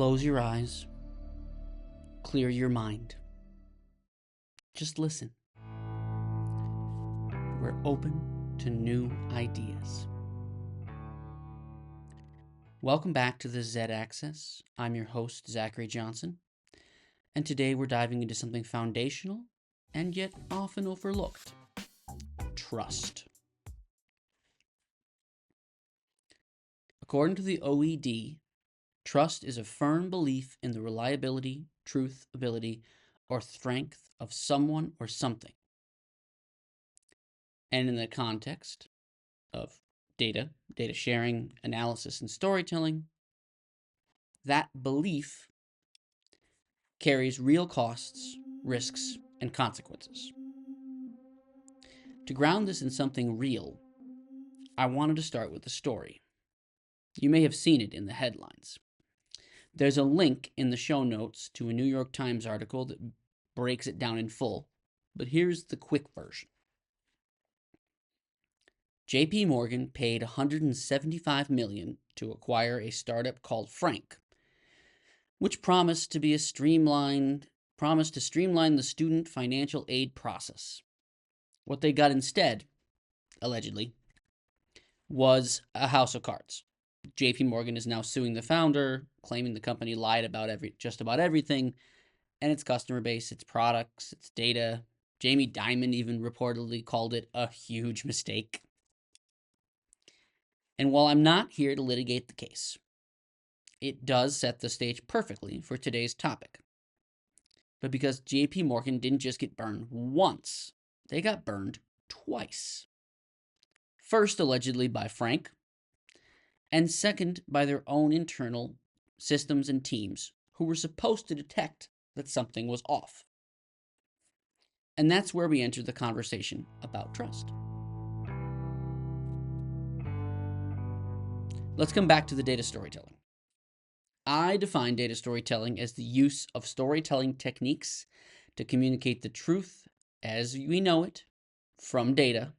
Close your eyes, clear your mind. Just listen. We're open to new ideas. Welcome back to the Z Axis. I'm your host, Zachary Johnson, and today we're diving into something foundational and yet often overlooked: trust. According to the OED, trust is a firm belief in the reliability, truth, ability, or strength of someone or something. And in the context of data sharing, analysis, and storytelling, that belief carries real costs, risks, and consequences. To ground this in something real, I wanted to start with a story. You may have seen it in the headlines. There's a link in the show notes to a New York Times article that breaks it down in full, but here's the quick version. JP Morgan paid $175 million to acquire a startup called Frank, which promised to streamline the student financial aid process. What they got instead, allegedly, was a house of cards. JP Morgan is now suing the founder, claiming the company lied about just about everything, and its customer base, its products, its data. Jamie Dimon even reportedly called it a huge mistake. And while I'm not here to litigate the case, it does set the stage perfectly for today's topic. But because JP Morgan didn't just get burned once, they got burned twice. First, allegedly by Frank, and second, by their own internal systems and teams who were supposed to detect that something was off. And that's where we enter the conversation about trust. Let's come back to the data storytelling. I define data storytelling as the use of storytelling techniques to communicate the truth as we know it from data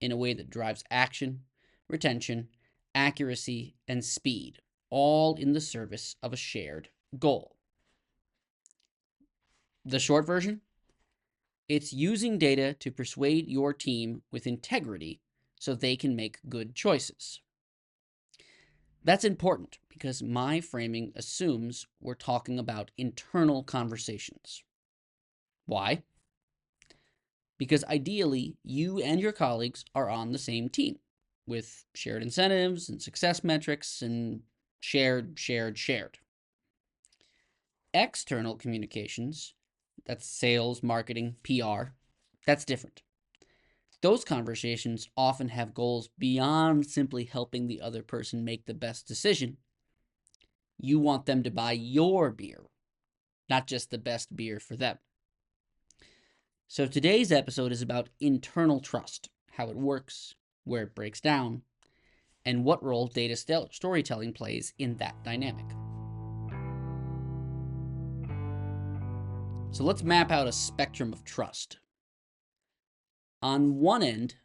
in a way that drives action, retention, accuracy, and speed, all in the service of a shared goal. The short version? It's using data to persuade your team with integrity so they can make good choices. That's important because my framing assumes we're talking about internal conversations. Why? Because ideally, you and your colleagues are on the same team with shared incentives and success metrics and shared. External communications, that's sales, marketing, PR, that's different. Those conversations often have goals beyond simply helping the other person make the best decision. You want them to buy your beer, not just the best beer for them. So today's episode is about internal trust, how it works, where it breaks down, and what role data storytelling plays in that dynamic. So let's map out a spectrum of trust. On one end,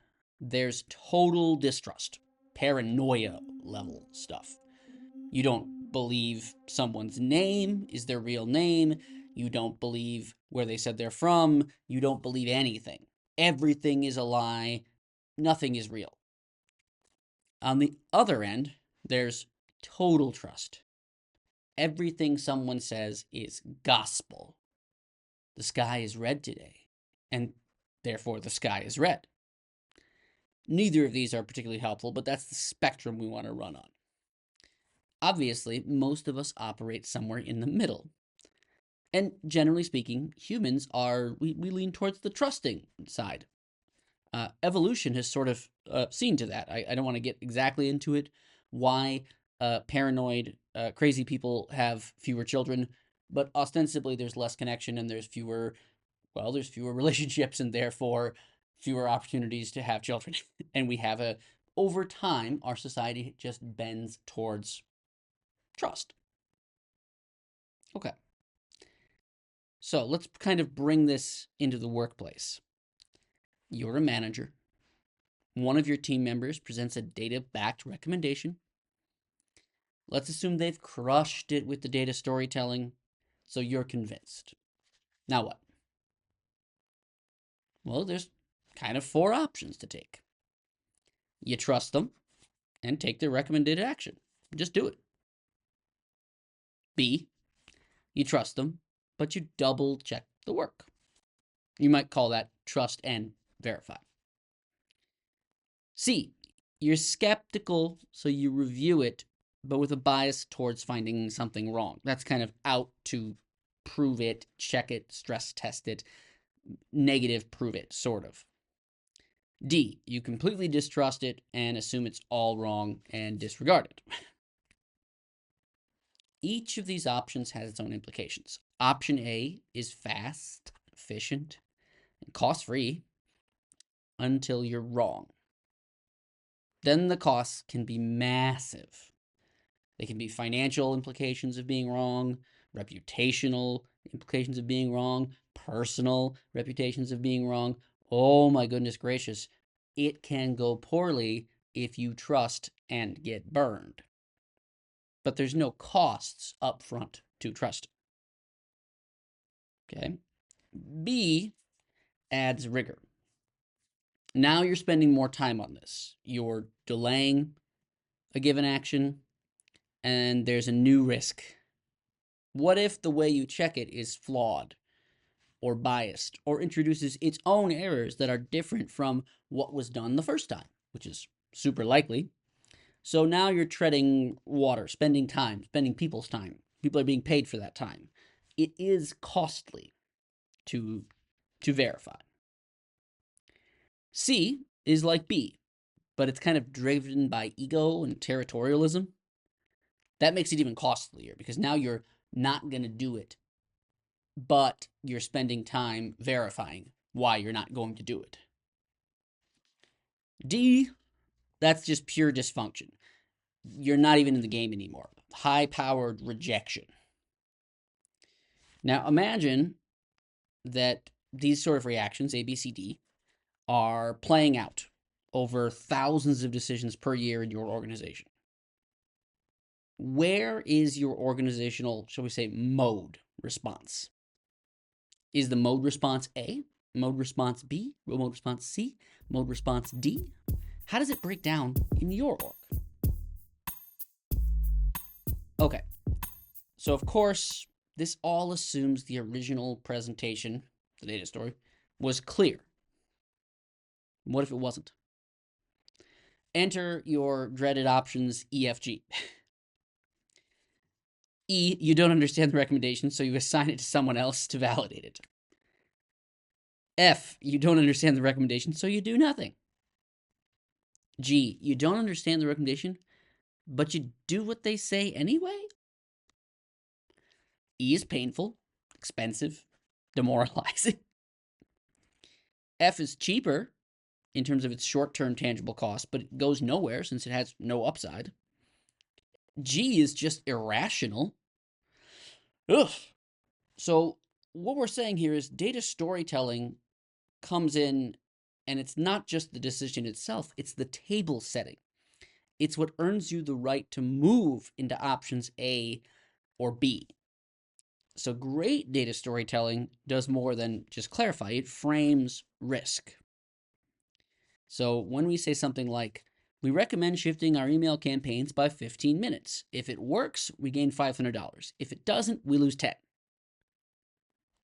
there's total distrust, paranoia level stuff. You don't believe someone's name is their real name. You don't believe where they said they're from. You don't believe anything. Everything is a lie. Nothing is real. On the other end, there's total trust. Everything someone says is gospel. The sky is red today, and therefore the sky is red. Neither of these are particularly helpful, but that's the spectrum we want to run on. Obviously, most of us operate somewhere in the middle. And generally speaking, humans we lean towards the trusting side. Evolution has sort of seen to that. I don't want to get exactly into it, why paranoid, crazy people have fewer children, but ostensibly there's less connection and there's fewer relationships and therefore fewer opportunities to have children. And we have over time, our society just bends towards trust. Okay. So let's kind of bring this into the workplace. You're a manager. One of your team members presents a data-backed recommendation. Let's assume they've crushed it with the data storytelling, so you're convinced. Now what? Well, there's kind of 4 options to take. You trust them and take their recommended action. Just do it. B, you trust them, but you double check the work. You might call that trust and verify. C, you're skeptical, so you review it, but with a bias towards finding something wrong. That's kind of out to prove it, check it, stress test it, negative prove it, sort of. D, you completely distrust it and assume it's all wrong and disregard it. Each of these options has its own implications. Option A is fast, efficient, and cost-free until you're wrong. Then the costs can be massive. They can be financial implications of being wrong, reputational implications of being wrong, personal reputations of being wrong. Oh my goodness gracious. It can go poorly if you trust and get burned. But there's no costs up front to trust. Okay. B adds rigor. Now you're spending more time on this. You're delaying a given action, and there's a new risk. What if the way you check it is flawed or biased or introduces its own errors that are different from what was done the first time, which is super likely? So now you're treading water, spending time, spending people's time. People are being paid for that time. It is costly to verify. C is like B, but it's kind of driven by ego and territorialism. That makes it even costlier because now you're not going to do it, but you're spending time verifying why you're not going to do it. D, that's just pure dysfunction. You're not even in the game anymore. High-powered rejection. Now imagine that these sort of reactions, A, B, C, D, are playing out over thousands of decisions per year in your organization. Where is your organizational, shall we say, mode response? Is the mode response A, mode response B, mode response C, mode response D? How does it break down in your org? Okay, so of course, this all assumes the original presentation, the data story, was clear. What if it wasn't? Enter your dreaded options EFG. E, you don't understand the recommendation, so you assign it to someone else to validate it. F, you don't understand the recommendation, so you do nothing. G, you don't understand the recommendation, but you do what they say anyway? E is painful, expensive, demoralizing. F is cheaper in terms of its short-term tangible cost, but it goes nowhere since it has no upside. G is just irrational. Ugh. So what we're saying here is data storytelling comes in, and it's not just the decision itself, it's the table setting. It's what earns you the right to move into options A or B. So great data storytelling does more than just clarify, it frames risk. So when we say something like, we recommend shifting our email campaigns by 15 minutes. If it works, we gain $500. If it doesn't, we lose 10.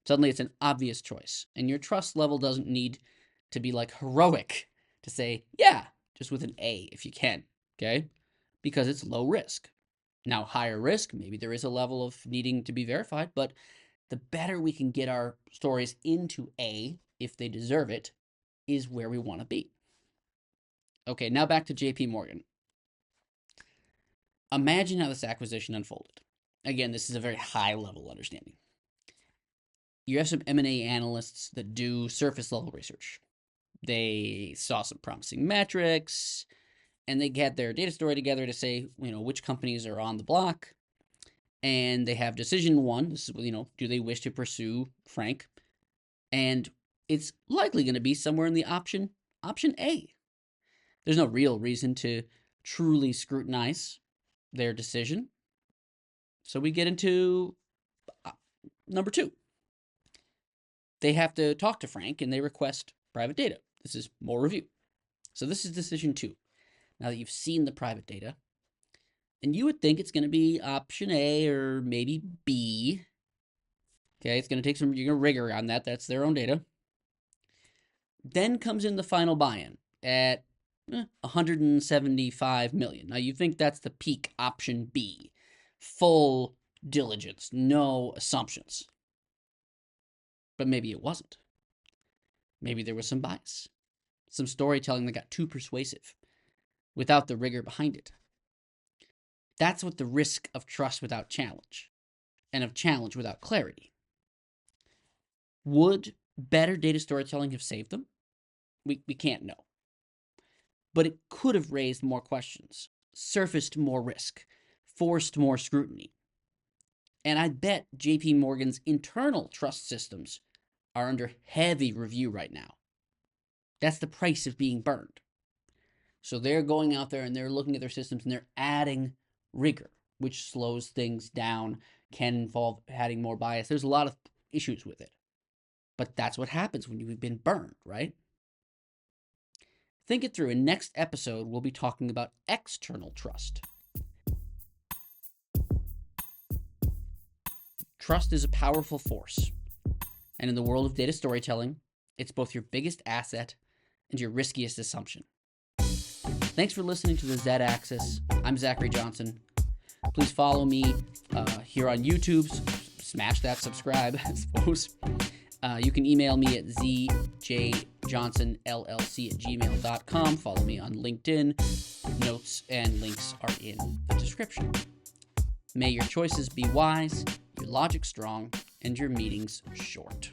Suddenly it's an obvious choice, and your trust level doesn't need to be like heroic to say, yeah, just with an A if you can, okay? Because it's low risk. Now, higher risk, maybe there is a level of needing to be verified, but the better we can get our stories into A, if they deserve it, is where we want to be. Okay, now back to JP Morgan. Imagine how this acquisition unfolded. Again, this is a very high level understanding. You have some M&A analysts that do surface level research. They saw some promising metrics, and they get their data story together to say, which companies are on the block. And they have decision one. This is, do they wish to pursue Frank? And it's likely going to be somewhere in the option A. There's no real reason to truly scrutinize their decision. So we get into number 2. They have to talk to Frank and they request private data. This is more review. So this is decision 2. Now that you've seen the private data, and you would think it's going to be option A or maybe B. Okay, it's going to take some rigor on that. That's their own data. Then comes in the final buy-in at 175 million. Now you think that's the peak option B. Full diligence, no assumptions. But maybe it wasn't. Maybe there was some bias, some storytelling that got too persuasive without the rigor behind it. That's what the risk of trust without challenge, and of challenge without clarity. Would better data storytelling have saved them? We can't know. But it could have raised more questions, surfaced more risk, forced more scrutiny. And I bet JP Morgan's internal trust systems are under heavy review right now. That's the price of being burned. So they're going out there and they're looking at their systems and they're adding rigor, which slows things down, can involve adding more bias. There's a lot of issues with it. But that's what happens when you've been burned, right? Think it through. In next episode, we'll be talking about external trust. Trust is a powerful force. And in the world of data storytelling, it's both your biggest asset and your riskiest assumption. Thanks for listening to the Z-Axis. I'm Zachary Johnson. Please follow me here on YouTube. Smash that subscribe, I suppose. You can email me at zjjohnsonllc@gmail.com. Follow me on LinkedIn. Notes and links are in the description. May your choices be wise, your logic strong, and your meetings short.